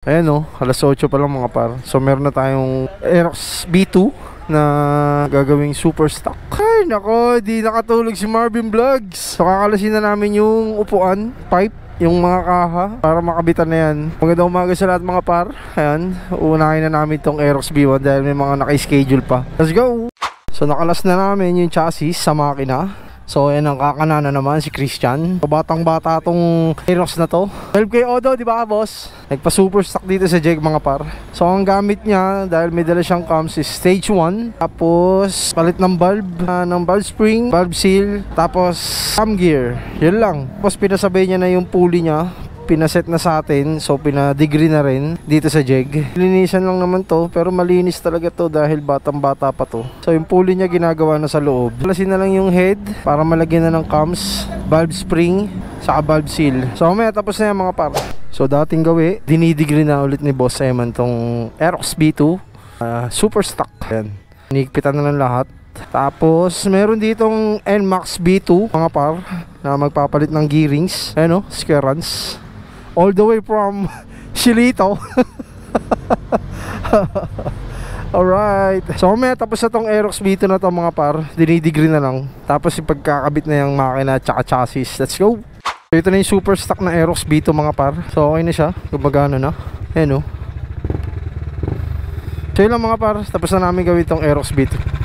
Ayan o, alas 8 pa lang mga par. So meron na tayong Aerox B2 na gagawing super stock. Ay nako, di nakatulog si Marvin Vlogs. So kakalasin na namin yung upuan, pipe, yung mga kaha para makabitan na yan. Magandang umaga sa lahat mga par. Ayan, uunahin na namin tong Aerox B1 dahil may mga naka-schedule pa. Let's go! So nakalas na namin yung chassis sa makina. So ayan ang kakanana naman si Christian. Batang bata tong Aerox na to. 12K Odo, di ba boss? Nagpa super stock dito sa Jeg mga par. So ang gamit niya dahil may dala siyang cams is stage 1. Tapos palit ng bulb, ng valve spring, valve seal. Tapos cam gear. Yun lang. Tapos pinasabay niya na yung pulley niya. Pinaset na sa atin, so pina-degree na rin dito sa Jeg. Linisan lang naman to, pero malinis talaga to dahil batang bata pa to. So yung pulley niya ginagawa na sa loob. Palasin na lang yung head para malagyan na ng cams, valve spring, saka valve seal. So mamaya tapos na yan mga par. So dating gawi, dinidegree na ulit ni Boss Eman tong Aerox B2 super stock. Ayan, hinigpitan na lang lahat. Tapos meron ditong NMAX B2 mga par na magpapalit ng gearings. Ayan o, square runs all the way from Shilito. Alright. So may tapos na tong Aerox B2 na to mga par. Dinidegree na lang. Tapos yung pagkakabit na yung makina at saka chassis. Let's go. So ito na yung super stock na Aerox B2 mga par. So okay na siya. Gumagana na. Ayan o. So yun lang mga par. Tapos na namin gawin tong Aerox B2.